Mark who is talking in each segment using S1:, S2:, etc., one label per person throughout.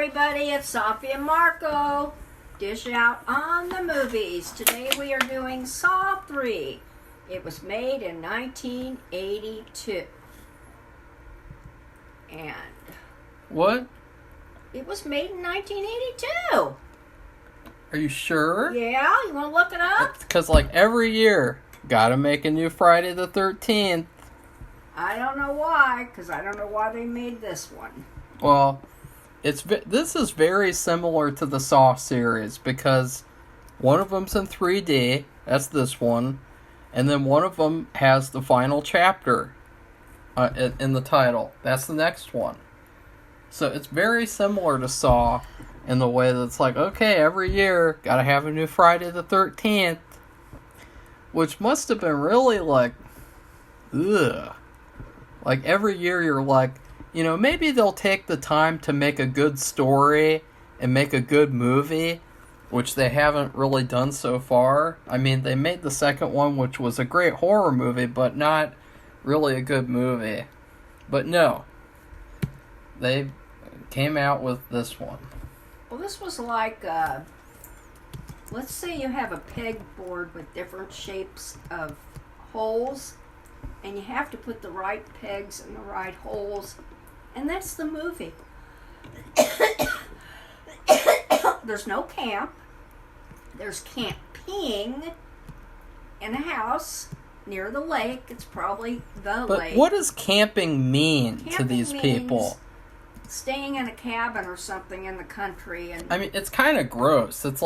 S1: everybody, it's Sophie and Marco. Dish out on the movies. Today we are doing Saw 3. It was made in 1982. And
S2: What?
S1: it was made in 1982.
S2: Are you sure?
S1: Yeah, you want to look it up?
S2: Because, every year, gotta make a new Friday the 13th.
S1: I don't know why, because I don't know why they made this one.
S2: Well, this is very similar to the Saw series because one of them's in 3D, that's this one, and then one of them has the final chapter in the title. That's the next one. So it's very similar to Saw in the way that it's okay, every year, gotta have a new Friday the 13th, which must have been really ugh. Every year you're maybe they'll take the time to make a good story and make a good movie, which they haven't really done so far. I mean, they made the second one, which was a great horror movie, but not really a good movie. But no, they came out with this one.
S1: Well, this was let's say you have a pegboard with different shapes of holes, and you have to put the right pegs in the right holes, and that's the movie. There's no camp. There's camping in a house near the lake. It's probably the lake.
S2: But what does camping mean to these people?
S1: Staying in a cabin or something in the country, and
S2: I mean, it's kind of gross. It's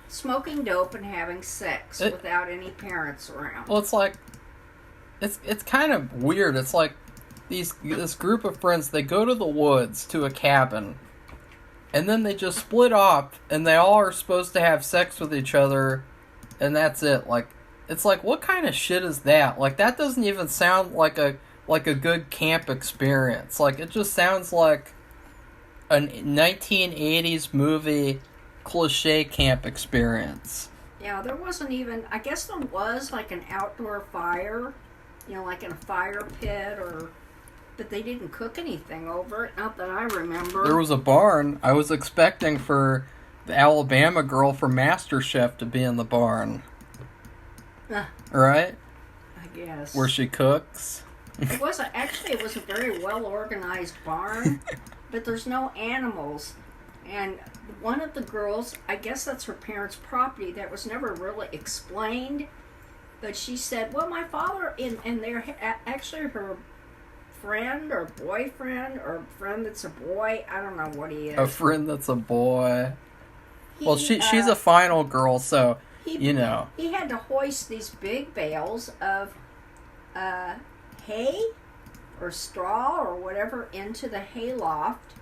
S1: smoking dope and having sex without any parents around.
S2: Well, it's kind of weird. It's this group of friends, they go to the woods to a cabin, and then they just split off, and they all are supposed to have sex with each other, and that's it. It's what kind of shit is that? That doesn't even sound like a good camp experience. It just sounds like a 1980s movie cliche camp experience.
S1: Yeah, there wasn't even, I guess there was an outdoor fire, in a fire pit, but they didn't cook anything over it, not that I remember.
S2: There was a barn. I was expecting for the Alabama girl from MasterChef to be in the barn. Right?
S1: I guess.
S2: Where she cooks.
S1: It was a very well organized barn, but there's no animals. And one of the girls, I guess that's her parents' property, that was never really explained. But she said, well, my father, and they're actually her friend or boyfriend or friend that's a boy. I don't know what he is.
S2: A friend that's a boy. Well, she's a final girl, so,
S1: He had to hoist these big bales of hay or straw or whatever into the hayloft.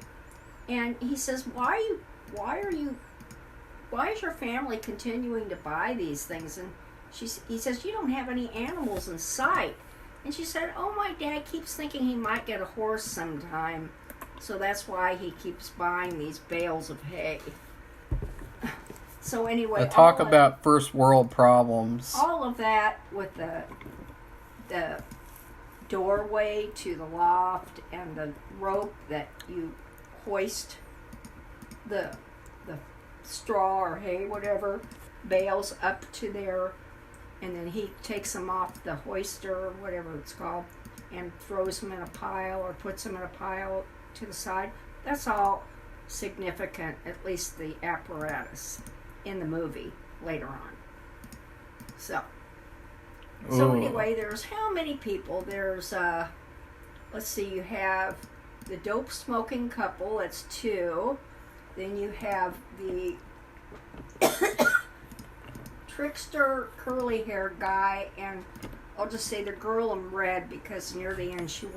S1: And he says, why is your family continuing to buy these things? And he says, you don't have any animals in sight. And she said, oh, my dad keeps thinking he might get a horse sometime. So that's why he keeps buying these bales of hay. So anyway.
S2: Talk about first world problems.
S1: All of that with the doorway to the loft and the rope that you hoist the straw or hay, whatever, bales up to there, and then he takes them off the hoister or whatever it's called and throws them in a pile or puts them in a pile to the side. That's all significant, at least the apparatus in the movie later on. So anyway, there's how many people? There's let's see, you have the dope smoking couple, that's 2. Then you have the trickster curly haired guy, and I'll just say the girl in red because near the end she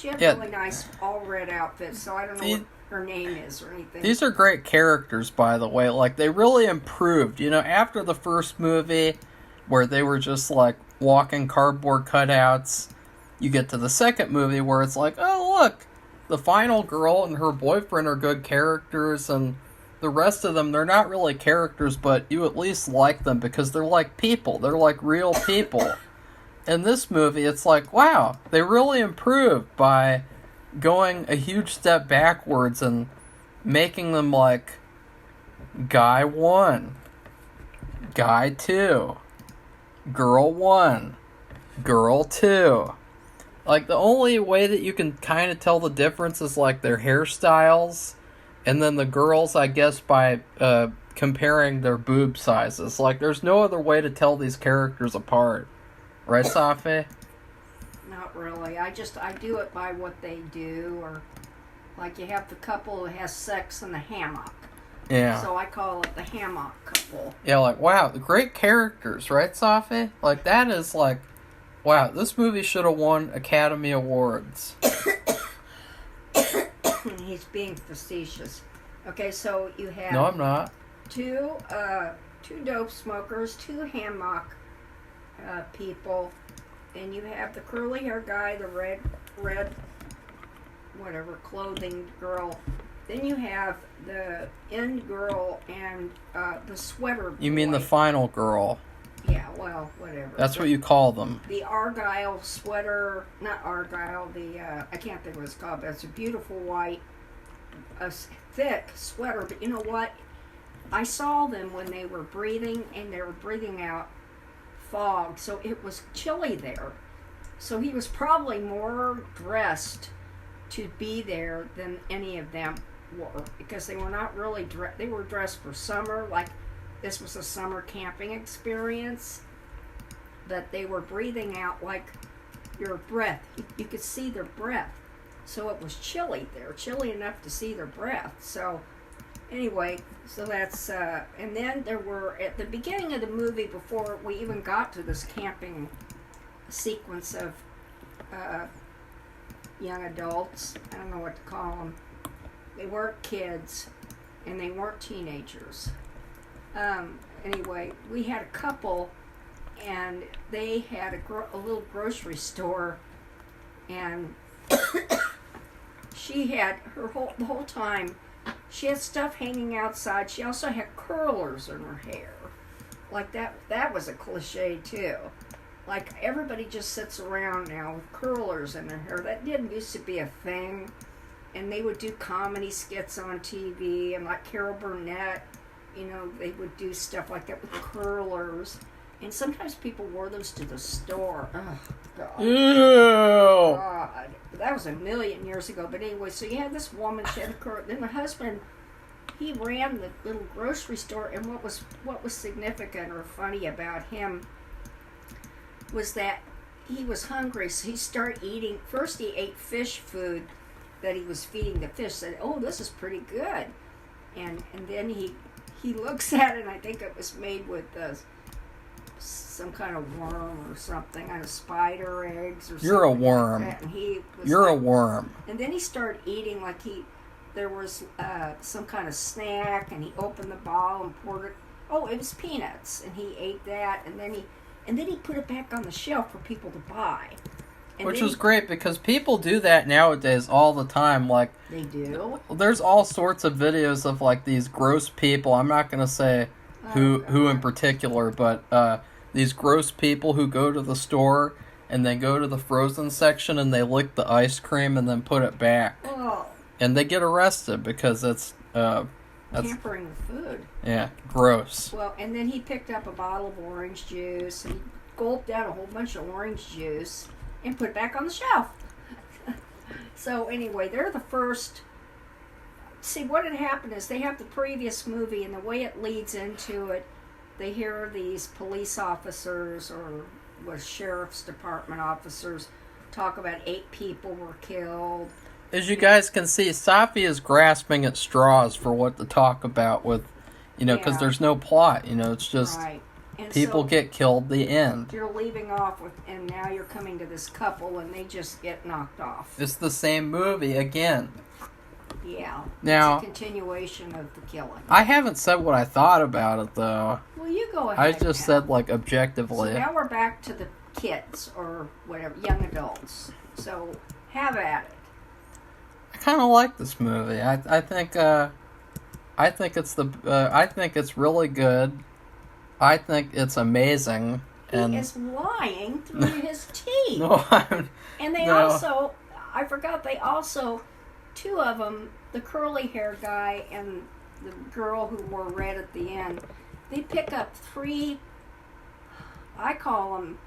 S1: had really nice all red outfits, so I don't know what her name is or anything.
S2: These are great characters, by the way. They really improved. After the first movie where they were just walking cardboard cutouts, you get to the second movie where it's oh look, the final girl and her boyfriend are good characters, and the rest of them, they're not really characters, but you at least like them because they're like people. They're like real people. In this movie, it's wow, they really improved by going a huge step backwards and making them like guy 1, guy 2, girl 1, girl 2. Like, the only way that you can kind of tell the difference is like their hairstyles, and then the girls, I guess, by comparing their boob sizes. Like, there's no other way to tell these characters apart. Right, Safi?
S1: Not really. I do it by what they do, or like you have the couple who has sex in the hammock.
S2: Yeah.
S1: So I call it the hammock couple.
S2: Yeah, like, wow, great characters, right, Safi? Like, that is like, wow, this movie should have won Academy Awards.
S1: He's being facetious. Okay, so you have
S2: No, I'm not.
S1: two dope smokers, 2 hammock people, and you have the curly hair guy, the red whatever clothing girl. Then you have the end girl and the sweater boy.
S2: You mean the final girl.
S1: Yeah, well, whatever.
S2: That's what you call them.
S1: The Argyle sweater, not Argyle, I can't think what it's called, but it's a beautiful white, thick sweater. But you know what? I saw them when they were breathing, and they were breathing out fog, so it was chilly there. So he was probably more dressed to be there than any of them were, because they were not really dressed. They were dressed for summer, like this was a summer camping experience, but they were breathing out like your breath. You could see their breath. So it was chilly there, chilly enough to see their breath. So anyway, so that's, and then there were, at the beginning of the movie, before we even got to this camping sequence of young adults, I don't know what to call them. They weren't kids, and they weren't teenagers. Anyway, we had a couple, and they had a little grocery store, and she had the whole time, she had stuff hanging outside. She also had curlers in her hair. Like that was a cliche too. Like, everybody just sits around now with curlers in their hair. That didn't used to be a thing. And they would do comedy skits on TV, and like Carol Burnett, you know, they would do stuff like that with curlers. And sometimes people wore those to the store. Oh, God.
S2: Ew!
S1: God. That was a million years ago. But anyway, so you had this woman, she had a curl. Then the husband, he ran the little grocery store, and what was significant or funny about him was that he was hungry, so he started eating. First he ate fish food that he was feeding the fish, said, "Oh, this is pretty good." And then he looks at it, and I think it was made with some kind of worm or something, kind of spider eggs or something.
S2: You're a worm.
S1: Like that. And he was
S2: You're a
S1: like,
S2: worm.
S1: and then he started eating like there was some kind of snack, and he opened the bottle and poured it. Oh, it was peanuts, and he ate that, and then he put it back on the shelf for people to buy. And
S2: Which was great, because people do that nowadays all the time. Like,
S1: they do.
S2: there's all sorts of videos of like these gross people. I'm not gonna say who in particular, but these gross people who go to the store and they go to the frozen section and they lick the ice cream and then put it back,
S1: Oh,
S2: and they get arrested because that's
S1: tampering with food.
S2: yeah, gross.
S1: Well, and then he picked up a bottle of orange juice, and he gulped down a whole bunch of orange juice and put it back on the shelf. So anyway, they're the first. See, what had happened is they have the previous movie, and the way it leads into it, they hear these police officers or sheriff's department officers talk about 8 people were killed.
S2: As you guys can see, Safi is grasping at straws for what to talk about with, because
S1: Yeah.
S2: there's no plot. It's just
S1: Right. And
S2: people
S1: so
S2: get killed, the end.
S1: you're leaving off with, and now you're coming to this couple, and they just get knocked off.
S2: It's the same movie again.
S1: Yeah.
S2: Now-
S1: it's a continuation of the killing.
S2: I haven't said what I thought about it, though.
S1: Well, you go
S2: I
S1: ahead.
S2: just
S1: now.
S2: said, like,
S1: So
S2: objectively.
S1: now we're back to the kids, or whatever, young adults. So have at it.
S2: I kind of like this movie. I think it's really good. I think it's amazing. And
S1: He is lying through his teeth.
S2: no,
S1: And they
S2: no.
S1: also, I forgot, they also two of them, the curly hair guy and the girl who wore red at the end, they pick up three, I call them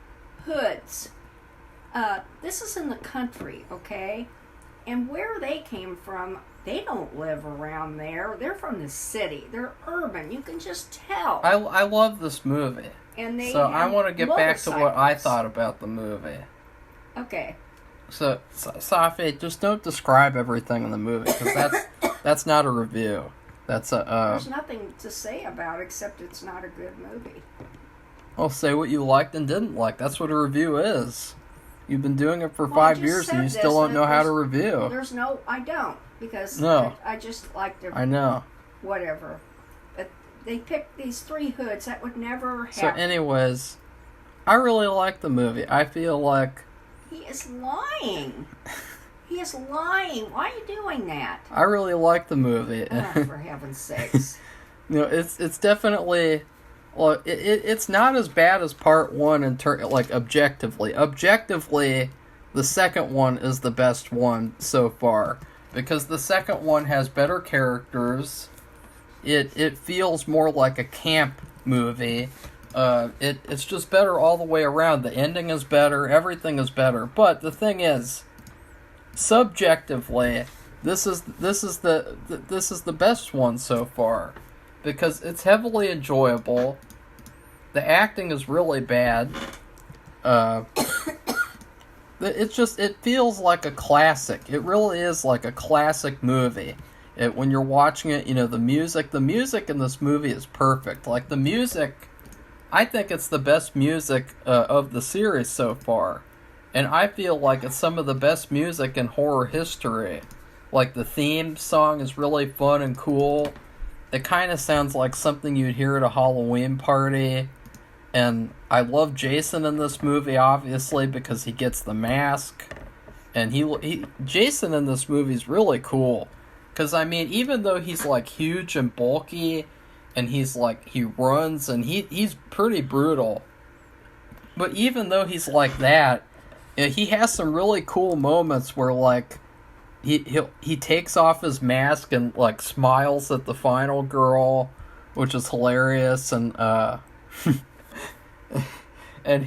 S1: hoods. This is in the country, okay? And where they came from, they don't live around there. They're from the city. They're urban. You can just tell.
S2: I love this movie.
S1: And they
S2: So I want to get back to what I
S1: motorcycles.
S2: thought about the movie.
S1: Okay.
S2: So, Safi, just don't describe everything in the movie, because that's not a review. That's a,
S1: There's nothing to say about it except it's not a good movie.
S2: well, say what you liked and didn't like. That's what a review is. You've been doing it for
S1: Well, I
S2: 5
S1: just
S2: years and
S1: said
S2: you
S1: this,
S2: still don't
S1: and
S2: know how to
S1: there's-
S2: review.
S1: There's no, I don't, because
S2: No.
S1: I just like to,
S2: I know.
S1: whatever. But they picked these three hoods that would never happen.
S2: So anyways, I really like the movie. I feel like
S1: He is lying. He is lying. Why are you doing that?
S2: I really like the movie.
S1: Oh, for heaven's sakes.
S2: It's definitely, well, it's not as bad as part one like objectively. Objectively, the second one is the best one so far because the second one has better characters. It feels more like a camp movie. It's just better all the way around. The ending is better. Everything is better. But the thing is, subjectively, this is the best one so far because it's heavily enjoyable. The acting is really bad. It feels like a classic. It really is like a classic movie. When you're watching it, the music in this movie is perfect. Like the music, I think it's the best music of the series so far. And I feel like it's some of the best music in horror history. Like the theme song is really fun and cool. It kind of sounds like something you'd hear at a Halloween party. And I love Jason in this movie, obviously, because he gets the mask. And Jason in this movie is really cool. Because, I mean, even though he's, like, huge and bulky, and he's, like, he runs, and he's pretty brutal. But even though he's like that, he has some really cool moments where, like, he takes off his mask and, like, smiles at the final girl, which is hilarious, and, and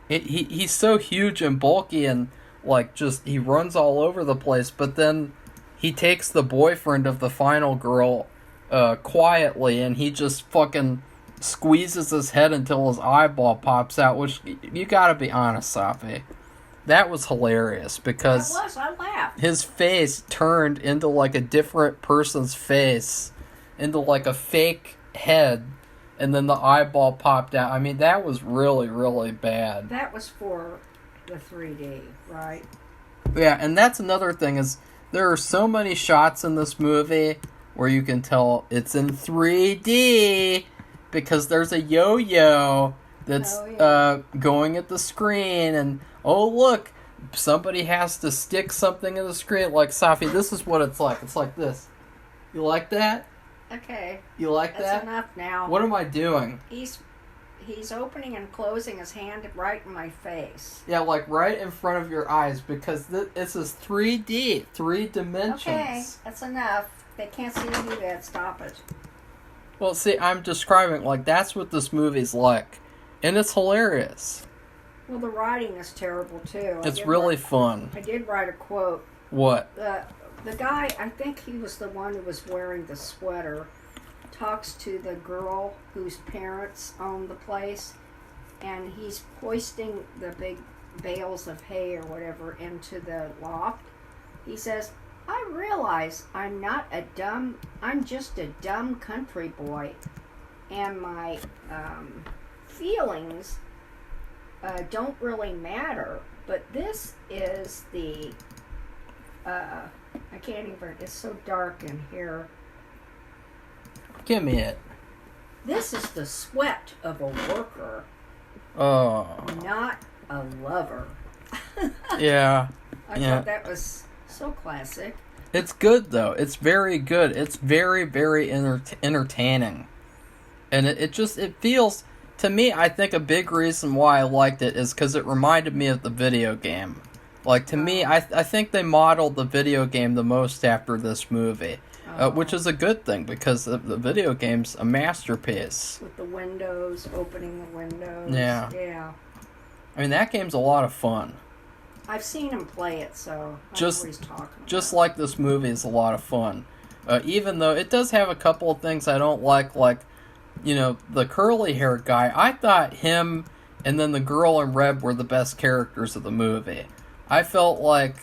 S2: he's so huge and bulky and like just he runs all over the place, but then he takes the boyfriend of the final girl quietly and he just fucking squeezes his head until his eyeball pops out, which you gotta be honest, Safi. That was hilarious because
S1: I laughed.
S2: his face turned into like a different person's face, into like a fake head. And then the eyeball popped out. I mean, that was really, really bad.
S1: That was for the 3D, right?
S2: Yeah, and that's another thing is there are so many shots in this movie where you can tell it's in 3D because there's a yo-yo that's going at the screen and oh look, somebody has to stick something in the screen. Like Safi, this is what it's like. It's like this. You like that?
S1: Okay.
S2: You like
S1: That's
S2: that?
S1: enough now.
S2: What am I doing?
S1: He's opening and closing his hand right in my face.
S2: Yeah, like right in front of your eyes because this is 3D, 3 dimensions.
S1: Okay, that's enough. They can't see me do that. Stop it.
S2: Well, see, I'm describing like that's what this movie's like, and it's hilarious.
S1: Well, the writing is terrible too.
S2: It's really fun.
S1: I did write a quote.
S2: What?
S1: The guy, I think he was the one who was wearing the sweater, talks to the girl whose parents own the place, and he's hoisting the big bales of hay or whatever into the loft. He says, I realize I'm just a dumb country boy, and my feelings don't really matter, but this is the I can't even, it's so dark in here.
S2: Give me it.
S1: This is the sweat of a worker,
S2: Oh.
S1: not a lover.
S2: Yeah.
S1: I
S2: Yeah.
S1: thought that was so classic.
S2: It's good though. It's very good. It's very, very entertaining, and it feels to me. I think a big reason why I liked it is because it reminded me of the video game. Like, to me, I think they modeled the video game the most after this movie. Which is a good thing, because the video game's a masterpiece.
S1: With the windows, opening the windows.
S2: Yeah.
S1: Yeah.
S2: I mean, that game's a lot of fun.
S1: I've seen him play it, so I know what he's talking about.
S2: Just like this movie is a lot of fun. Even though it does have a couple of things I don't like, the curly-haired guy. I thought him and then the girl in red were the best characters of the movie. I felt like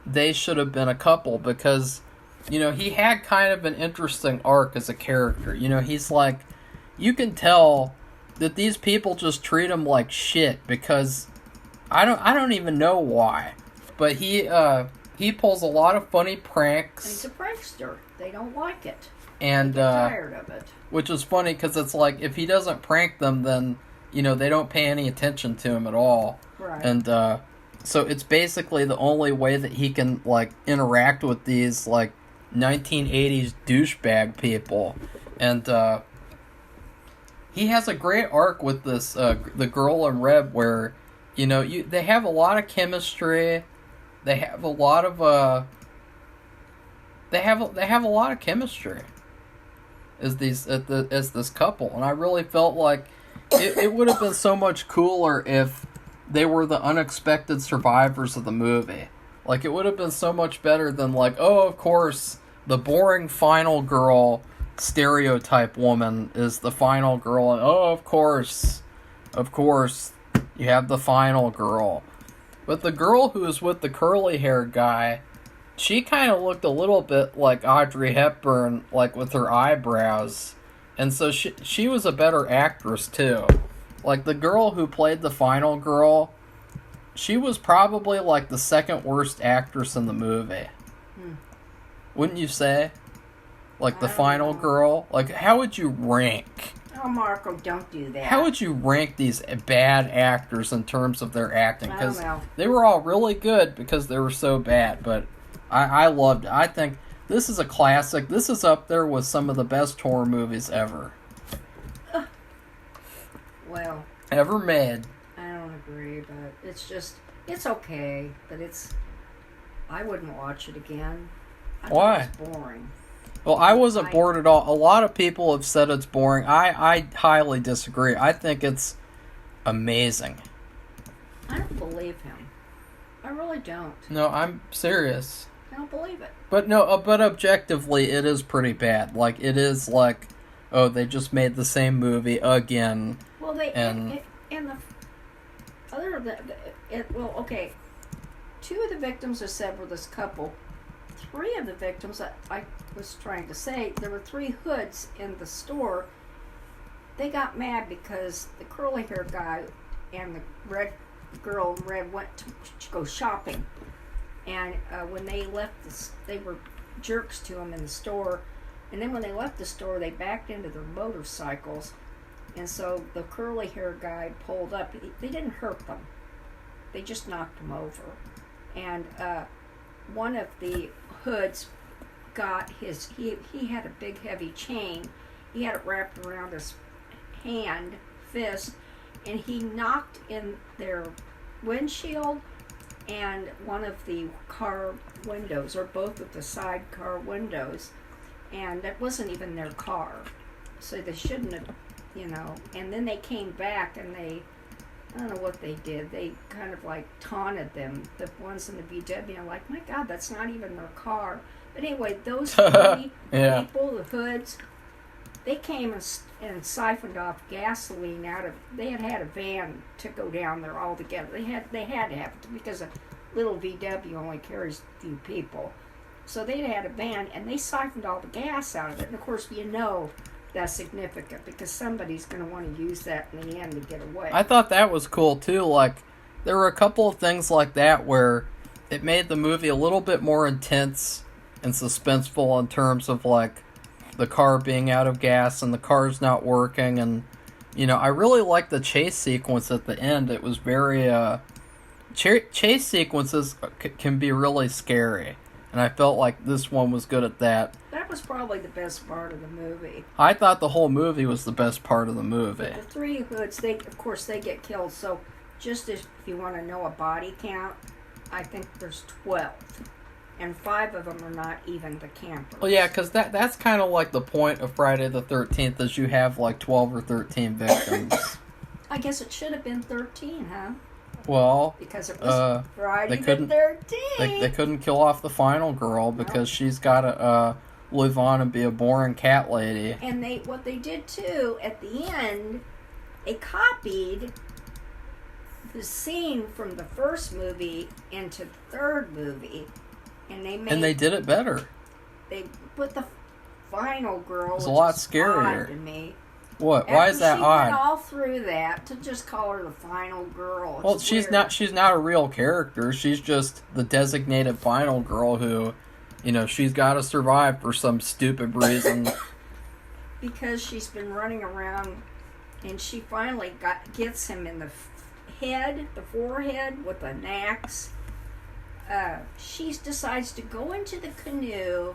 S2: they should have been a couple, because he had kind of an interesting arc as a character. He's like, you can tell that these people just treat him like shit, because I don't even know why, but he pulls a lot of funny pranks.
S1: And he's a prankster. They don't like it.
S2: And
S1: they get tired of it.
S2: Which is funny, because it's like, if he doesn't prank them, then they don't pay any attention to him at all.
S1: Right.
S2: And so it's basically the only way that he can interact with these 1980s douchebag people. And he has a great arc with this the girl in red, where they have a lot of chemistry. They have a lot of they have a lot of chemistry as this couple, and I really felt like it would have been so much cooler if they were the unexpected survivors of the movie. Like, it would have been so much better than oh, of course, the boring final girl stereotype woman is the final girl, and oh, of course, you have the final girl. But the girl who was with the curly-haired guy, she kind of looked a little bit like Audrey Hepburn, with her eyebrows. And so she was a better actress, too. The girl who played the final girl, she was probably, the second worst actress in the movie. Wouldn't you say? The final girl? How would you rank?
S1: Oh, Marco, don't do that.
S2: How would you rank these bad actors in terms of their acting?
S1: I don't
S2: Because
S1: know.
S2: they were all really good because they were so bad. But I loved it. I think this is a classic. This is up there with some of the best horror movies ever.
S1: Well,
S2: Ever made.
S1: I don't agree, but it's okay, but I wouldn't watch it again. I
S2: Why?
S1: thought it was boring.
S2: Well, I wasn't bored at all. A lot of people have said it's boring. I highly disagree. I think it's amazing.
S1: I don't believe him. I really don't.
S2: No, I'm serious.
S1: I don't believe it.
S2: But but objectively, it is pretty bad. It is oh, they just made the same movie again.
S1: Well, and the other okay. 2 of the victims are said were this couple. 3 of the victims, I was trying to say, there were 3 hoods in the store. They got mad because the curly-haired guy and the girl in red went to go shopping. And when they left, they were jerks to him in the store. And then when they left the store, they backed into their motorcycles. And so the curly-haired guy pulled up. They didn't hurt them. They just knocked them over. And one of the hoods got he had a big heavy chain. He had it wrapped around his fist, and he knocked in their windshield and one of the car windows, or both of the side car windows, and that wasn't even their car, so they shouldn't have, and then they came back and I don't know what they did. They kind of taunted them, the ones in the VW. I'm like, my God, that's not even their car. But anyway, those 3
S2: Yeah.
S1: people, the hoods, they came and siphoned off gasoline out of. They had a van to go down there all together. They had to have it because a little VW only carries a few people. So they had a van, and they siphoned all the gas out of it. And of course, that's significant because somebody's going to want to use that in the end to get away.
S2: I thought that was cool too. There were a couple of things like that where it made the movie a little bit more intense and suspenseful in terms of the car being out of gas and the car's not working, and I really liked the chase sequence at the end. It was very chase sequences can be really scary, and I felt like this one was good at that.
S1: That was probably the best part of the movie.
S2: I thought the whole movie was the best part of the movie.
S1: The 3 hoods, of course they get killed. So just if you want to know a body count, I think there's 12. And 5 of them are not even the campers.
S2: Well, yeah, because that's kind of like the point of Friday the 13th is you have like 12 or 13 victims.
S1: I guess it should have been 13, huh?
S2: Well,
S1: because it was Friday
S2: they couldn't,
S1: the 13th.
S2: They couldn't kill off the final girl because she's got to live on and be a boring cat lady.
S1: And what they did too, at the end, they copied the scene from the first movie into the third movie. And
S2: they did it better.
S1: They put the final girl.
S2: It's a lot scarier
S1: odd to me.
S2: What? Why is that odd?
S1: She went all through that to just call her the final girl.
S2: Well, she's not a real character. She's just the designated final girl who, she's got to survive for some stupid reason.
S1: Because she's been running around, and she finally gets him in the forehead with an axe. She decides to go into the canoe,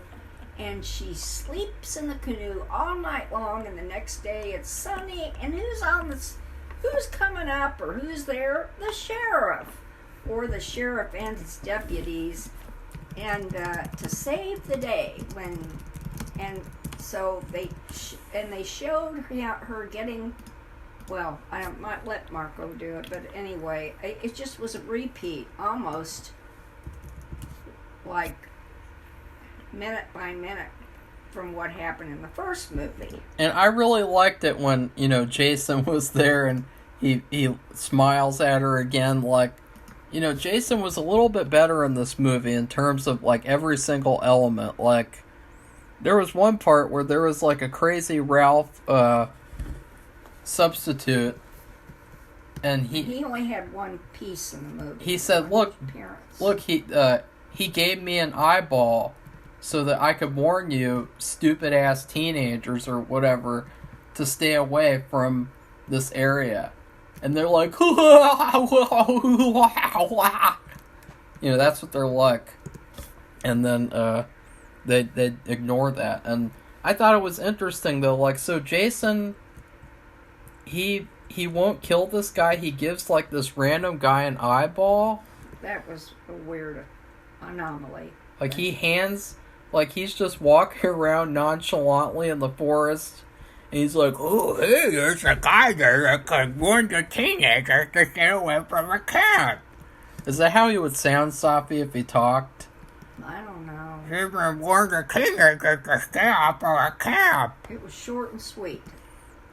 S1: and she sleeps in the canoe all night long, and the next day it's sunny, and who's coming up, or who's there? The sheriff, or the sheriff and his deputies, and to save the day. So they showed her getting. Well, I might let Marco do it, but anyway, it just was a repeat, almost. Like minute by minute from what happened in the first movie.
S2: And I really liked it when, Jason was there and he smiles at her again. Like, Jason was a little bit better in this movie in terms of like every single element. Like, there was one part where there was like a crazy Ralph substitute, and he
S1: only had one piece in the movie.
S2: He said, look, he gave me an eyeball so that I could warn you, stupid-ass teenagers or whatever, to stay away from this area. And they're like, that's what they're like. And then they ignore that. And I thought it was interesting, though. Like, so Jason, he won't kill this guy. He gives, like, this random guy an eyeball.
S1: That was a weird anomaly.
S2: Like, he's just walking around nonchalantly in the forest, and he's like, oh, hey, there's a guy there that could warn the teenagers to stay away from a cat. Is that how he would sound, Sophie, if he talked?
S1: I don't know.
S2: He would warn the teenagers to stay off of a cat.
S1: It was short and sweet.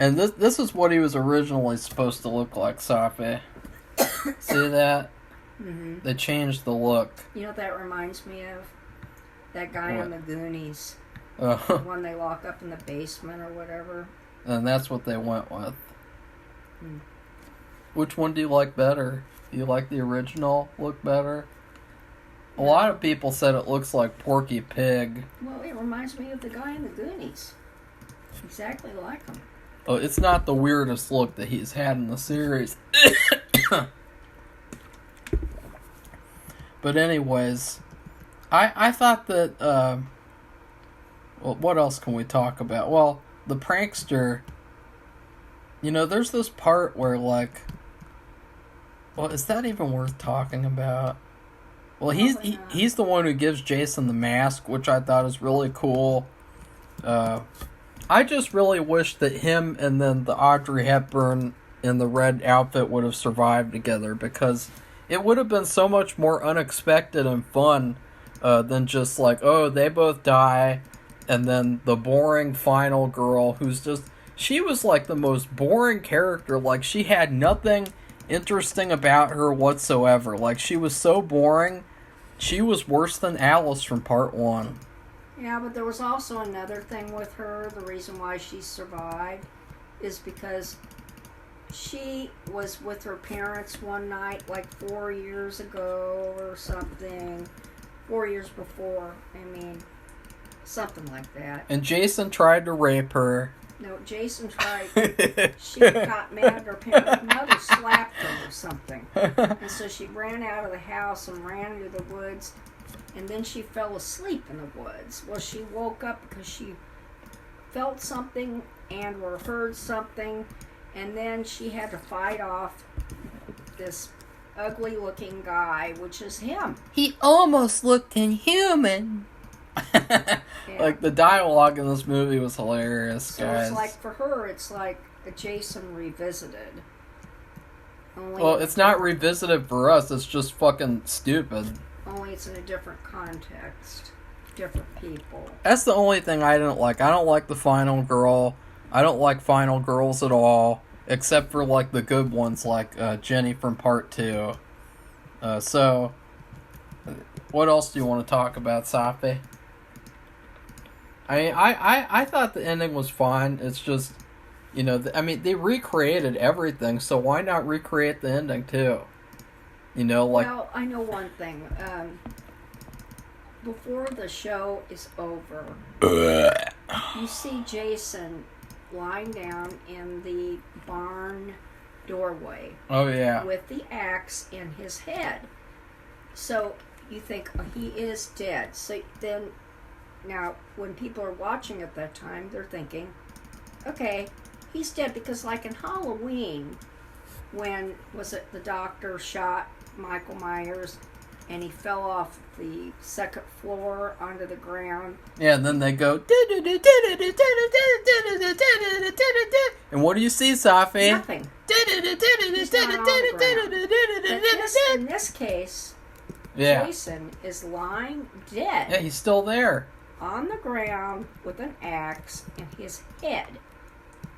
S2: And this is what he was originally supposed to look like, Sophie. See that? Mm-hmm. They changed the look.
S1: You know what that reminds me of? That guy on the Goonies. The one they lock up in the basement or whatever.
S2: And that's what they went with. Which one do you like better? Do you like the original look better? A lot of people said it looks like Porky Pig.
S1: Well, it reminds me of the guy in the Goonies. Exactly like him.
S2: Oh, it's not the weirdest look that he's had in the series. But anyways, I thought that, well, what else can we talk about? Well, the prankster, there's this part where, like, well, is that even worth talking about? Well, he's the one who gives Jason the mask, which I thought is really cool. I just really wish that him and then the Audrey Hepburn in the red outfit would have survived together, because it would have been so much more unexpected and fun than just like, oh, they both die, and then the boring final girl she was like the most boring character. Like, she had nothing interesting about her whatsoever. Like, she was so boring. She was worse than Alice from part 1.
S1: Yeah, but there was also another thing with her. The reason why she survived is because she was with her parents one night, like 4 years ago or something. 4 years before. Something like that.
S2: And Jason tried to rape her.
S1: No, Jason tried. She got mad. Her mother slapped her or something. And so she ran out of the house and ran into the woods. And then she fell asleep in the woods. Well, she woke up because she felt something or heard something. And then she had to fight off this ugly looking guy, which is him.
S2: He almost looked inhuman. Like, the dialogue in this movie was hilarious,
S1: So
S2: guys.
S1: it's like, for her, it's like a Jason revisited. Only
S2: Well, it's not revisited for us, it's just fucking stupid.
S1: Only it's in a different context. Different people.
S2: That's the only thing I didn't like. I don't like the final girl. I don't like final girls at all, except for, like, the good ones, like Jenny from Part 2. So, what else do you want to talk about, Safi? I thought the ending was fine. It's just, you know, they recreated everything, so why not recreate the ending, too? You know, like...
S1: Well, I know one thing. Before the show is over, you see Jason lying down in the barn doorway.
S2: Oh, yeah.
S1: With the axe in his head. So you think, oh, he is dead. So then, now, when people are watching at that time, they're thinking, okay, he's dead. Because like in Halloween, when, was it the doctor shot Michael Myers and he fell off the second floor onto the ground?
S2: Yeah, and then they go... And what do you see, Safi?
S1: Nothing. He's not on the ground. But in this case,
S2: Yeah.
S1: Jason is lying dead
S2: Yeah, he's still there.
S1: on the ground with an axe in his head.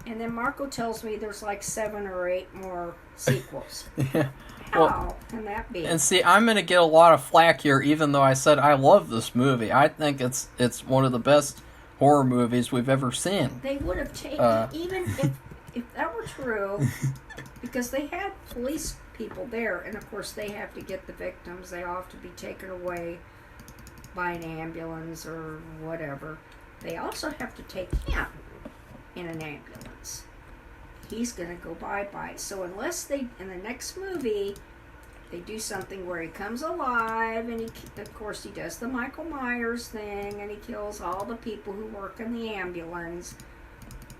S1: And then Marco tells me there's like 7 or 8 more sequels.
S2: Yeah.
S1: How can that be?
S2: And see, I'm gonna get a lot of flack here, even though I said I love this movie. I think it's one of the best horror movies we've ever seen.
S1: They would have taken, even if that were true, because they had police people there, and of course they have to get the victims. They all have to be taken away by an ambulance or whatever. They also have to take him in an ambulance. He's going to go bye-bye. So unless they, in the next movie, they do something where he comes alive, and of course he does the Michael Myers thing, and he kills all the people who work in the ambulance,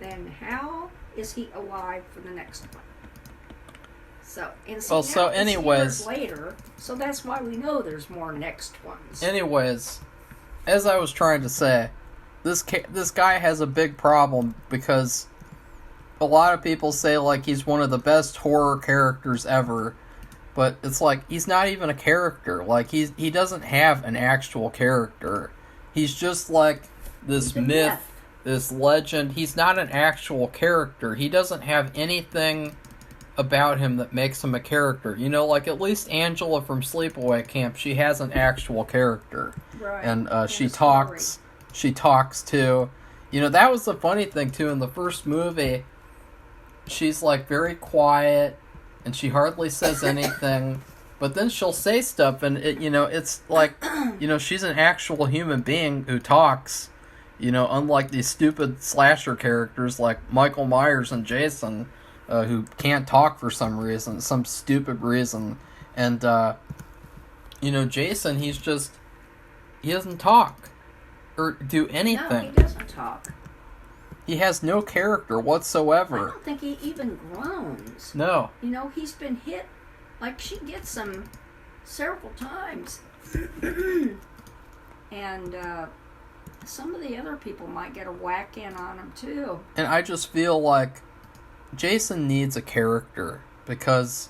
S1: then how is he alive for the next one? So, and
S2: Well, so
S1: it's
S2: anyways...
S1: years later, so that's why we know there's more next ones.
S2: Anyways, as I was trying to say, this guy has a big problem because a lot of people say, like, he's one of the best horror characters ever, but it's like, he's not even a character. Like, he doesn't have an actual character. He's just like this myth, this legend. He's not an actual character. He doesn't have anything about him that makes him a character. You know, like, at least Angela from Sleepaway Camp, she has an actual character.
S1: Right.
S2: And she talks too. You know, that was the funny thing too. In the first movie, she's like very quiet and she hardly says anything, but then she'll say stuff, and it's like, she's an actual human being who talks, unlike these stupid slasher characters like Michael Myers and Jason, who can't talk for some reason, some stupid reason. And Jason, he doesn't talk or do anything.
S1: No, he doesn't talk.
S2: He has no character whatsoever.
S1: I don't think he even groans.
S2: No.
S1: He's been hit, like she gets him several times. And some of the other people might get a whack in on him too.
S2: And I just feel like Jason needs a character, because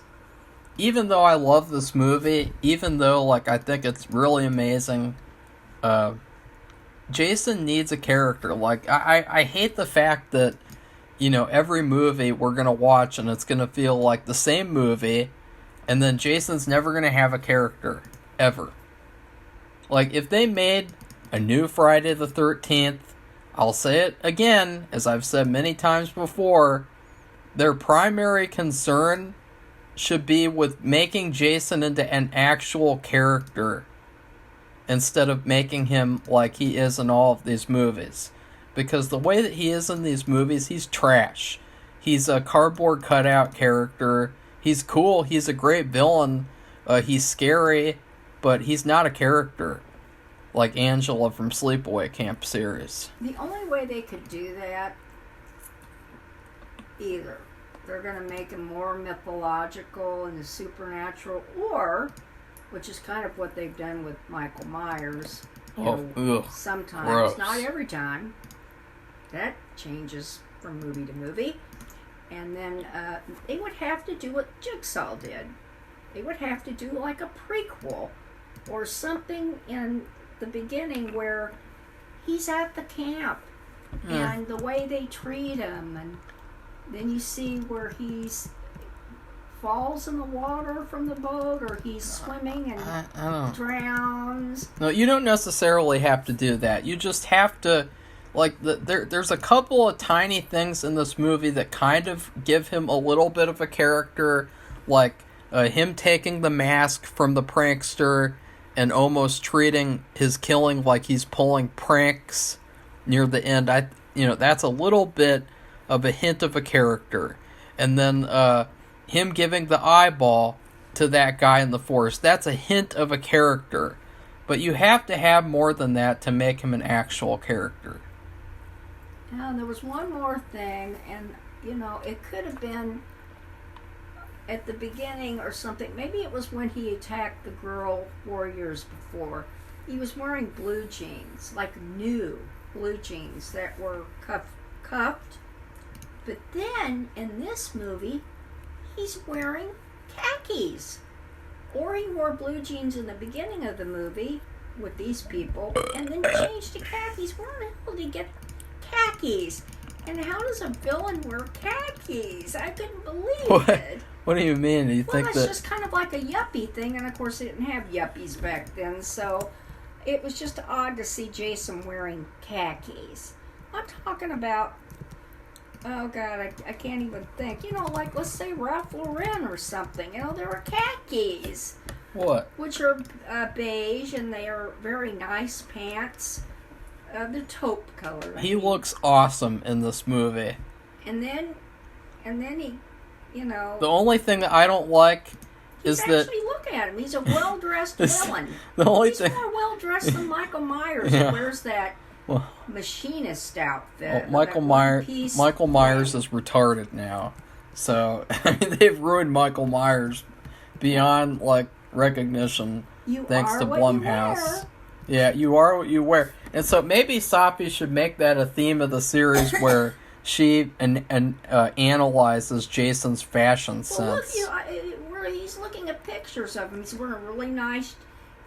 S2: even though I love this movie, even though I think it's really amazing, Jason needs a character. I hate the fact that, every movie we're going to watch and it's going to feel like the same movie, and then Jason's never going to have a character. Ever. If they made a new Friday the 13th, I'll say it again, as I've said many times before, their primary concern should be with making Jason into an actual character, instead of making him like he is in all of these movies. Because the way that he is in these movies, he's trash. He's a cardboard cutout character. He's cool. He's a great villain. He's scary. But he's not a character like Angela from Sleepaway Camp series.
S1: The only way they could do that, either, they're going to make him more mythological and supernatural, or, which is kind of what they've done with Michael Myers. Sometimes,
S2: gross.
S1: not every time. That changes from movie to movie. And then they would have to do what Jigsaw did. They would have to do like a prequel or something in the beginning where he's at the camp and the way they treat him, and then you see where he's falls in the water from the boat, or he's swimming and
S2: I don't.
S1: drowns.
S2: No, you don't necessarily have to do that. You just have to, like, there's a couple of tiny things in this movie that kind of give him a little bit of a character, like him taking the mask from the prankster and almost treating his killing like he's pulling pranks near the end. That's a little bit of a hint of a character. And then him giving the eyeball to that guy in the forest, that's a hint of a character. But you have to have more than that to make him an actual character.
S1: Now, there was one more thing, and, it could have been at the beginning or something. Maybe it was when he attacked the girl 4 years before. He was wearing blue jeans, like new blue jeans that were cuffed. But then, in this movie, he's wearing khakis. Or he wore blue jeans in the beginning of the movie with these people, and then changed to khakis. Where the hell did he get khakis? And how does a villain wear khakis? I couldn't believe it.
S2: What do you mean? Do you
S1: Well,
S2: think
S1: it's
S2: that...
S1: just kind of like a yuppie thing, and of course they didn't have yuppies back then, so it was just odd to see Jason wearing khakis. I'm talking about, oh God, I can't even think. Like, let's say Ralph Lauren or something. There were khakis.
S2: What?
S1: Which are beige, and they are very nice pants. The taupe color.
S2: He looks awesome in this movie.
S1: And then he,
S2: The only thing that I don't like is that...
S1: Actually, look at him. He's a well-dressed villain.
S2: The only
S1: He's
S2: thing...
S1: more well-dressed than Michael Myers.
S2: Yeah.
S1: Who wears that
S2: Well,
S1: machinist outfit.
S2: Michael Myers is retarded now. So, they've ruined Michael Myers beyond, like, recognition, thanks to Blumhouse. Yeah, you are what you wear. And so maybe Safi should make that a theme of the series where she analyzes Jason's fashion sense.
S1: Where he's looking at pictures of him. He's wearing a really nice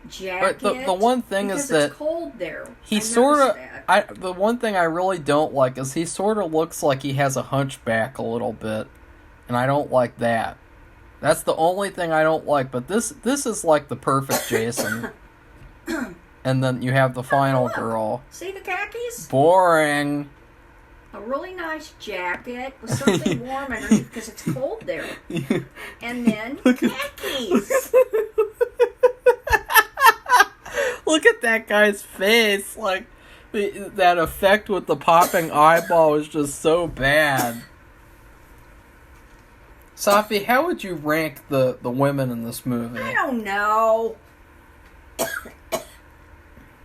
S1: jacket.
S2: But the one thing is that
S1: it's cold there.
S2: He the one thing I really don't like is he sort of looks like he has a hunchback a little bit, and I don't like that. That's the only thing I don't like. But this is like the perfect Jason. And then you have the final girl.
S1: See the khakis?
S2: Boring.
S1: A really nice jacket with something warm underneath because it's cold there. And then khakis.
S2: Look at that guy's face. Like, that effect with the popping eyeball is just so bad. Safi, how would you rank the women in this movie?
S1: I don't know.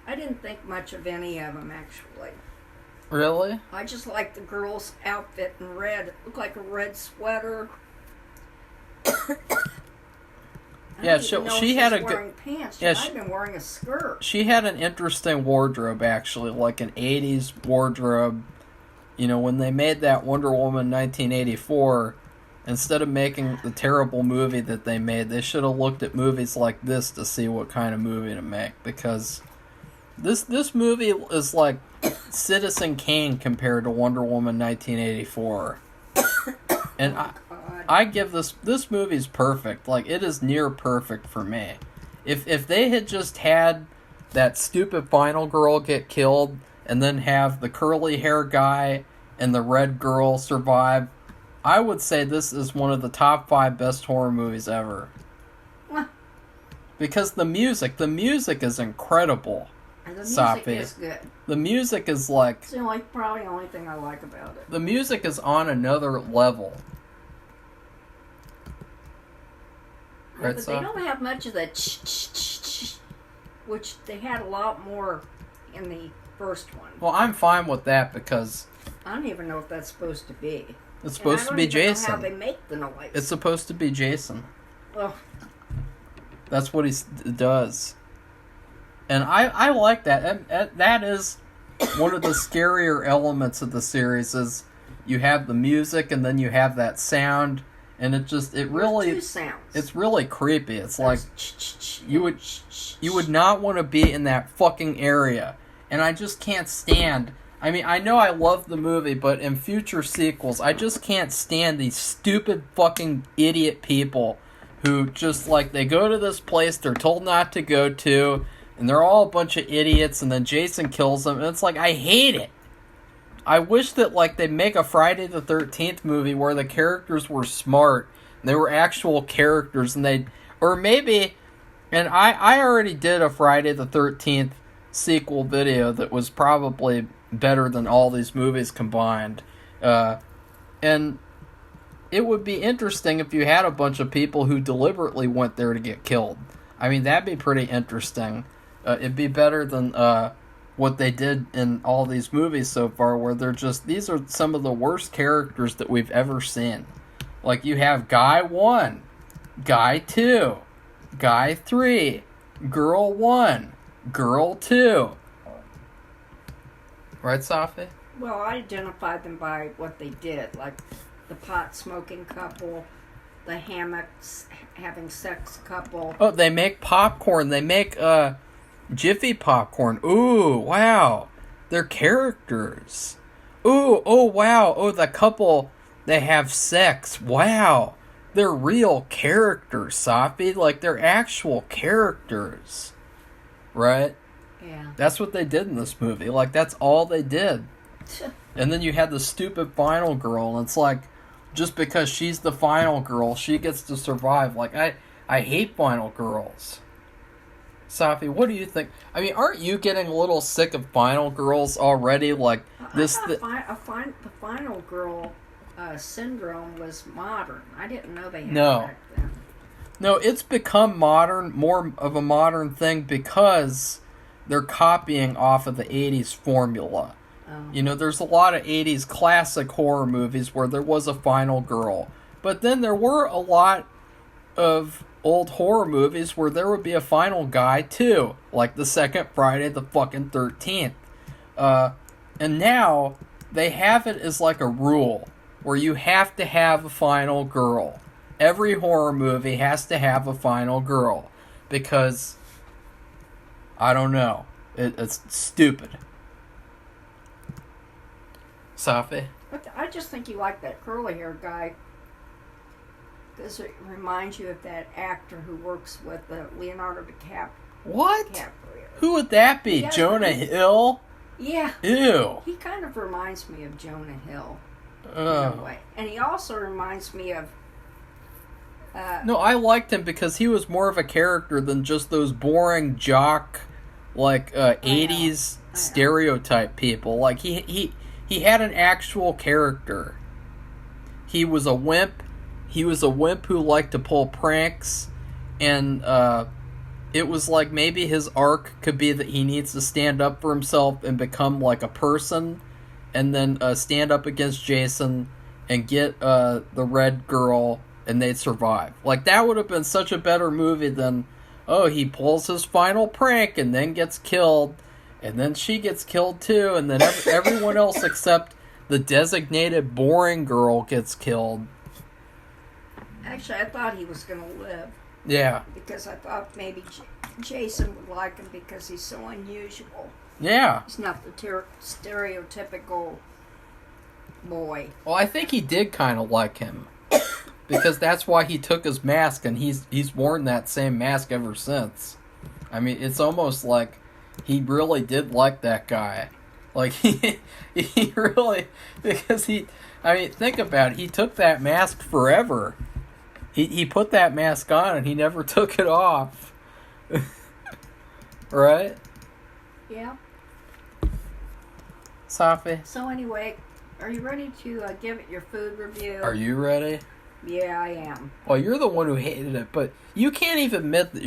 S1: I didn't think much of any of them, actually.
S2: Really?
S1: I just liked the girl's outfit in red. It looked like a red sweater.
S2: Yeah, she had a
S1: good pants.
S2: Yeah,
S1: she might have been wearing a skirt.
S2: She had an interesting wardrobe, actually, like an 80s wardrobe. When they made that Wonder Woman 1984, instead of making the terrible movie that they made, they should have looked at movies like this to see what kind of movie to make, because this movie is like Citizen Kane compared to Wonder Woman 1984. And I give this movie's perfect. Like, it is near perfect for me. If they had just had that stupid final girl get killed and then have the curly hair guy and the red girl survive, I would say this is one of the top 5 best horror movies ever. Because the music is incredible.
S1: And the music
S2: Safi.
S1: is good.
S2: The music is like...
S1: It's probably the only thing I like about it.
S2: The music is on another level.
S1: Right, but they don't have much of the which they had a lot more in the first one.
S2: Well, I'm fine with that because
S1: I don't even know if that's supposed to be.
S2: It's supposed to be Jason.
S1: Know how they make the noise.
S2: It's supposed to be Jason.
S1: Ugh.
S2: That's what he does. And I like that. And that is one of the scarier elements of the series is you have the music and then you have that sound, and it really
S1: There's 2 sounds.
S2: it's really creepy. It's
S1: There's
S2: like you would not want to be in that fucking area. And I just can't stand. I mean, I know I love the movie, but in future sequels, I just can't stand these stupid fucking idiot people who just, like, they go to this place they're told not to go to, and they're all a bunch of idiots, and then Jason kills them, and it's like, I hate it. I wish that, like, they'd make a Friday the 13th movie where the characters were smart, and they were actual characters, and they, or maybe, and I already did a Friday the 13th sequel video that was probably better than all these movies combined. And it would be interesting if you had a bunch of people who deliberately went there to get killed. I mean, that'd be pretty interesting. It'd be better than what they did in all these movies so far, where they're just, these are some of the worst characters that we've ever seen. Like, you have Guy 1, Guy 2, Guy 3, Girl 1, Girl 2. Right, Safi?
S1: Well, I identified them by what they did, like the pot smoking couple, the hammocks having sex couple.
S2: Oh, they make popcorn. They make Jiffy popcorn. Ooh, wow. They're characters. Ooh, oh, wow. Oh, the couple, they have sex. Wow. They're real characters, Safi. Like, they're actual characters. Right?
S1: Yeah.
S2: That's what they did in this movie. Like, that's all they did. And then you had the stupid final girl, and it's like, just because she's the final girl, she gets to survive. Like, I hate final girls. Safi, what do you think? I mean, aren't you getting a little sick of final girls already? Like, this...
S1: the final girl syndrome was modern. I didn't know they had it back then.
S2: No, it's become modern, more of a modern thing, because they're copying off of the 80s formula.
S1: Oh.
S2: You know, there's a lot of 80s classic horror movies where there was a final girl. But then there were a lot of old horror movies where there would be a final guy, too. Like the second Friday the fucking 13th. And now, they have it as like a rule, where you have to have a final girl. Every horror movie has to have a final girl. Because, I don't know. It's stupid. Safi?
S1: I just think you like that curly-haired guy because it reminds you of that actor who works with Leonardo DiCaprio.
S2: What? Who would that be? Jonah Hill?
S1: Yeah.
S2: Ew.
S1: He kind of reminds me of Jonah Hill. In
S2: Oh.
S1: a way. And he also reminds me of...
S2: No, I liked him because he was more of a character than just those boring jock, like, 80s stereotype people. Like, he had an actual character. He was a wimp. He was a wimp who liked to pull pranks. And it was like maybe his arc could be that he needs to stand up for himself and become like a person. And then stand up against Jason and get the red girl, and they'd survive. Like, that would have been such a better movie than, oh, he pulls his final prank and then gets killed. And then she gets killed too, and then everyone else except the designated boring girl gets killed.
S1: Actually, I thought he was going to live.
S2: Yeah.
S1: Because I thought maybe Jason would like him because he's so unusual.
S2: Yeah.
S1: He's not the stereotypical boy.
S2: Well, I think he did kind of like him. Because that's why he took his mask, and he's worn that same mask ever since. I mean, it's almost like he really did like that guy. Like, he really... Because I mean, think about it. He took that mask forever. He put that mask on, and he never took it off. Right?
S1: Yeah.
S2: Safi?
S1: So anyway, are you ready to give it your food review?
S2: Are you ready?
S1: Yeah, I am.
S2: Well, you're the one who hated it, but you can't even admit that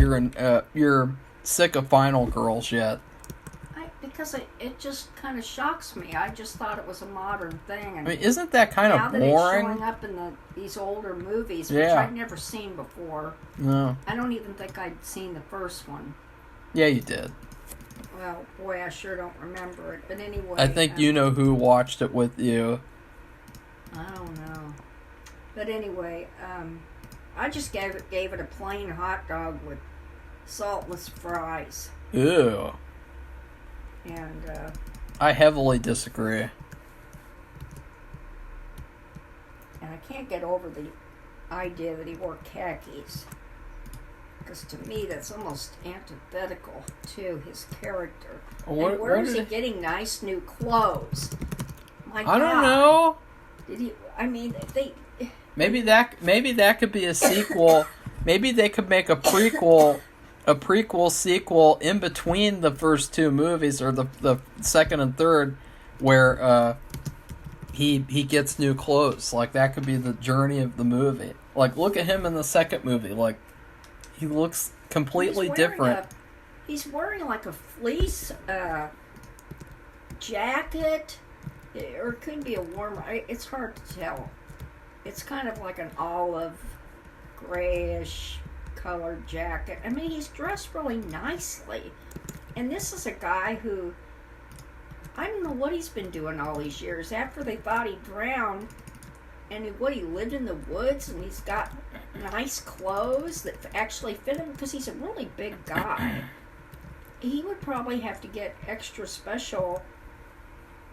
S2: you're sick of final girls yet.
S1: because it just kind of shocks me. I just thought it was a modern thing. And
S2: I mean, isn't that kind
S1: now
S2: of
S1: that it's
S2: boring?
S1: showing up in these older movies, which
S2: Yeah.
S1: I'd never seen before.
S2: No.
S1: I don't even think I'd seen the first one.
S2: Yeah, you did.
S1: Well, boy, I sure don't remember it. But anyway,
S2: I think you know who watched it with you.
S1: I don't know. But anyway, I just gave it a plain hot dog with saltless fries,
S2: Ew.
S1: and
S2: I heavily disagree.
S1: I can't get over the idea that he wore khakis. Because to me, that's almost antithetical to his character.
S2: What,
S1: and where
S2: what
S1: is
S2: did
S1: he getting nice new clothes? My
S2: I don't
S1: God.
S2: know.
S1: Did he? I mean, they.
S2: Maybe that could be a sequel. Maybe they could make a prequel sequel in between the first two movies, or the second and third, where he gets new clothes. Like, that could be the journey of the movie. Like, look at him in the second movie. Like, he looks completely different.
S1: He's wearing like a fleece jacket, or it could be a warm. It's hard to tell. It's kind of like an olive grayish colored jacket. I mean, he's dressed really nicely. And this is a guy who, I don't know what he's been doing all these years. After they thought he drowned, and he lived in the woods, and he's got nice clothes that actually fit him, because he's a really big guy. He would probably have to get extra special,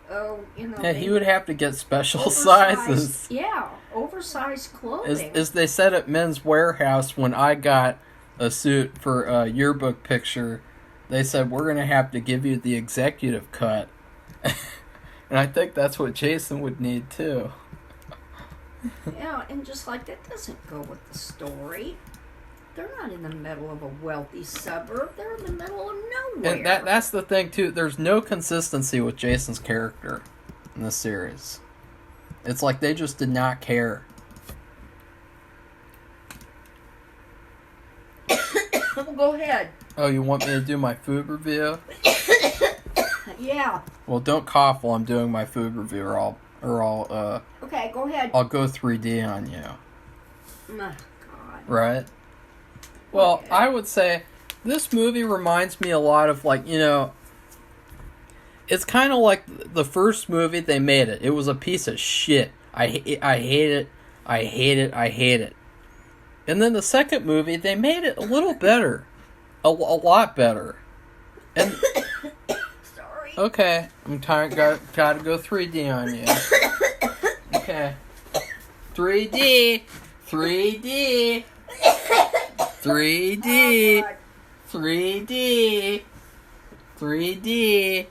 S2: Yeah, he would have to get special sizes.
S1: Yeah, oversized clothing.
S2: As they said at Men's Warehouse when I got a suit for a yearbook picture, they said, we're going to have to give you the executive cut. And I think that's what Jason would need, too.
S1: Yeah, and just like that doesn't go with the story. They're not in the middle of a wealthy suburb. They're in the middle of nowhere.
S2: And that's the thing, too. There's no consistency with Jason's character in this series. It's like they just did not care.
S1: Go ahead.
S2: Oh, you want me to do my food review?
S1: Yeah.
S2: Well, don't cough while I'm doing my food review, or I'll
S1: Okay, go ahead.
S2: I'll go 3D on you.
S1: Oh, God.
S2: Right? Well,
S1: Okay.
S2: I would say this movie reminds me a lot of, like, it's kind of like the first movie they made it. It was a piece of shit. I hate it. I hate it. I hate it. And then the second movie, they made it a little better. A lot better. And
S1: Sorry.
S2: okay, I'm tired. Got to go 3D on you. Okay. 3D. 3D. 3D.
S1: Oh, God.
S2: 3D. 3D.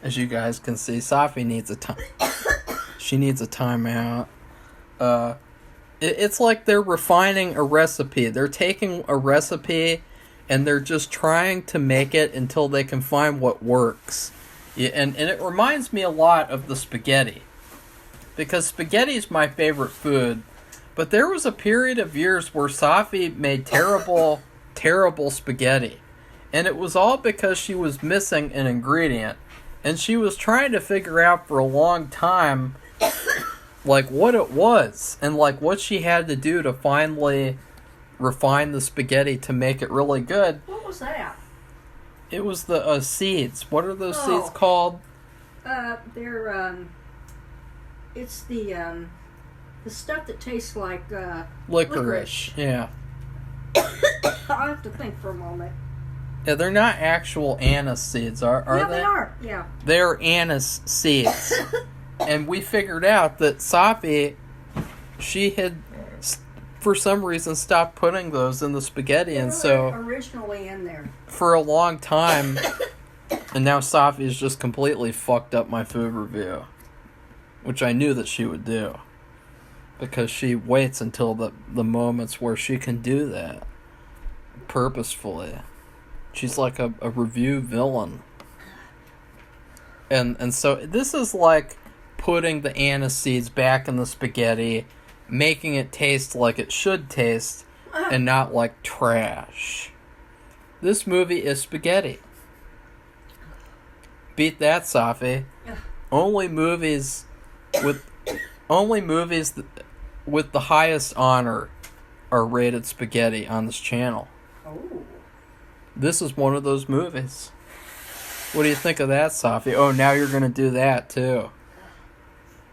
S2: As you guys can see, Safi needs a time. She needs a timeout. It's like they're refining a recipe. They're taking a recipe and they're just trying to make it until they can find what works. Yeah, and it reminds me a lot of the spaghetti. Because spaghetti is my favorite food. But there was a period of years where Safi made terrible, terrible spaghetti. And it was all because she was missing an ingredient. And she was trying to figure out for a long time, like, what it was. And, like, what she had to do to finally refine the spaghetti to make it really good.
S1: What was that?
S2: It was the seeds. What are those
S1: Oh.
S2: seeds called?
S1: They're, it's the stuff that tastes like,
S2: Licorice. Yeah.
S1: I'll have to think for a moment.
S2: Yeah, they're not actual anise seeds, are
S1: Yeah,
S2: they?
S1: they are. Yeah.
S2: They're anise seeds. And we figured out that Safi, she had, for some reason, stopped putting those in the spaghetti, and so
S1: originally in there.
S2: for a long time, and now Safi's just completely fucked up my food review, which I knew that she would do, because she waits until the moments where she can do that purposefully. She's like a review villain. And so this is like putting the anise seeds back in the spaghetti, making it taste like it should taste, and not like trash. This movie is spaghetti. Beat that, Safi.
S1: Ugh.
S2: Only movies with with the highest honor are rated spaghetti on this channel.
S1: Oh.
S2: This is one of those movies. What do you think of that, Safi? Oh, now you're gonna do that too.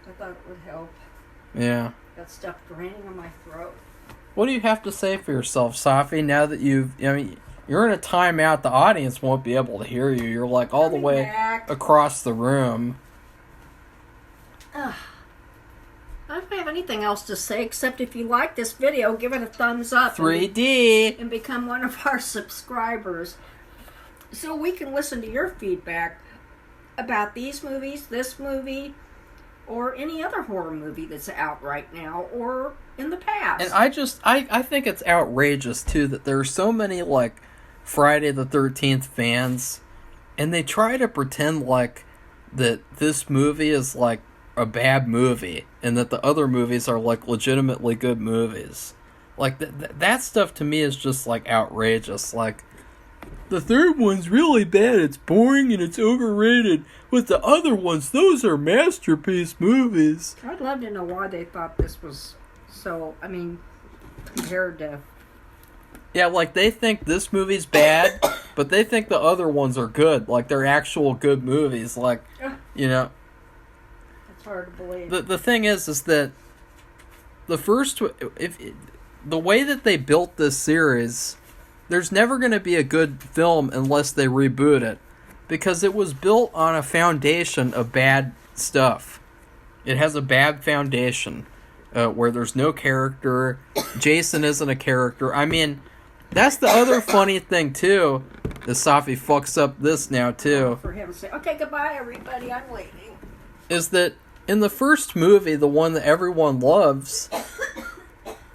S1: I thought it would help.
S2: Yeah.
S1: Got stuff draining on my throat.
S2: What do you have to say for yourself, Safi? Now that you're in a timeout, the audience won't be able to hear you. You're like all the
S1: Coming
S2: way
S1: back.
S2: across the room.
S1: I don't have anything else to say except if you like this video, give it a thumbs up.
S2: 3D.
S1: And become one of our subscribers so we can listen to your feedback about these movies, this movie, or any other horror movie that's out right now or in the past.
S2: And I think it's outrageous too that there are so many like Friday the 13th fans, and they try to pretend like that this movie is like a bad movie and that the other movies are like legitimately good movies. Like that stuff to me is just like outrageous. Like, the third one's really bad, it's boring and it's overrated. With the other ones, those are masterpiece movies.
S1: I'd love to know why they thought this was so, compared to...
S2: Yeah, like they think this movie's bad, but they think the other ones are good. Like they're actual good movies. Like,
S1: It's hard to believe.
S2: The thing is that the first, the way that they built this series, there's never going to be a good film unless they reboot it, because it was built on a foundation of bad stuff. It has a bad foundation where there's no character. Jason isn't a character. I mean, that's the other funny thing too. That Safi fucks up this now too.
S1: For him to say, okay, goodbye everybody, I'm waiting.
S2: Is that in the first movie, the one that everyone loves,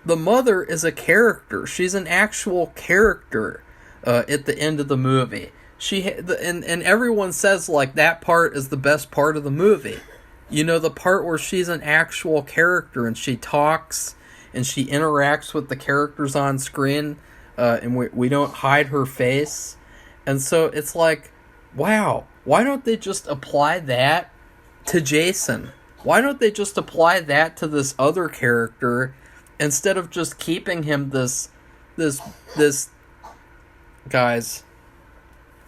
S2: the mother is a character. She's an actual character at the end of the movie. And everyone says like that part is the best part of the movie. You know, the part where she's an actual character and she talks and she interacts with the characters on screen, and we don't hide her face. And so it's like, wow, why don't they just apply that to Jason? Why don't they just apply that to this other character instead of just keeping him this guys,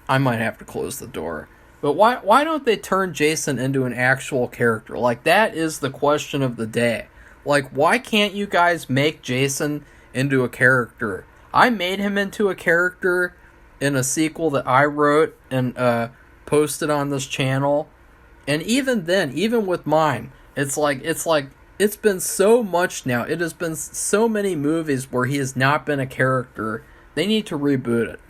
S2: I might have to close the door. But why don't they turn Jason into an actual character? Like, that is the question of the day. Like, why can't you guys make Jason into a character? I made him into a character in a sequel that I wrote and posted on this channel. And even then, even with mine, it's been so much now. It has been so many movies where he has not been a character. They need to reboot it.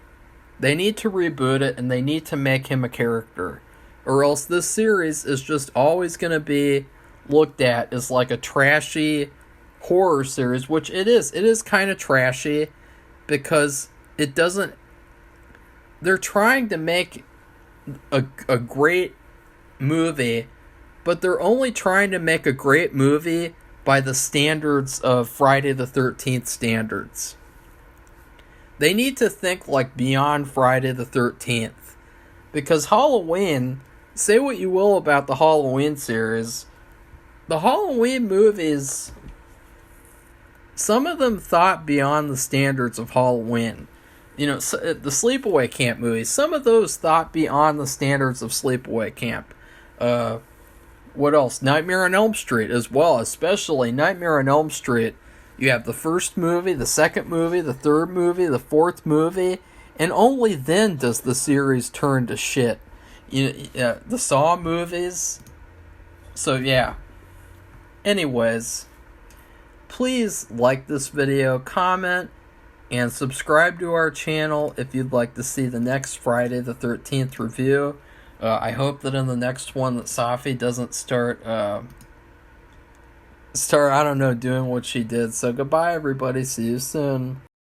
S2: They need to reboot it, and they need to make him a character. Or else this series is just always going to be looked at as like a trashy horror series, which it is. It is kind of trashy because it doesn't... They're trying to make a great movie, but they're only trying to make a great movie by the standards of Friday the 13th standards. They need to think like beyond Friday the 13th. Because Halloween, say what you will about the Halloween series, the Halloween movies, some of them thought beyond the standards of Halloween. You know, the Sleepaway Camp movies, some of those thought beyond the standards of Sleepaway Camp. What else? Nightmare on Elm Street as well, especially Nightmare on Elm Street. You have the first movie, the second movie, the third movie, the fourth movie, and only then does the series turn to shit. The Saw movies. So yeah. Anyways, please like this video, comment, and subscribe to our channel if you'd like to see the next Friday the 13th review. I hope that in the next one that Safi doesn't start, I don't know, doing what she did. So goodbye everybody, see you soon.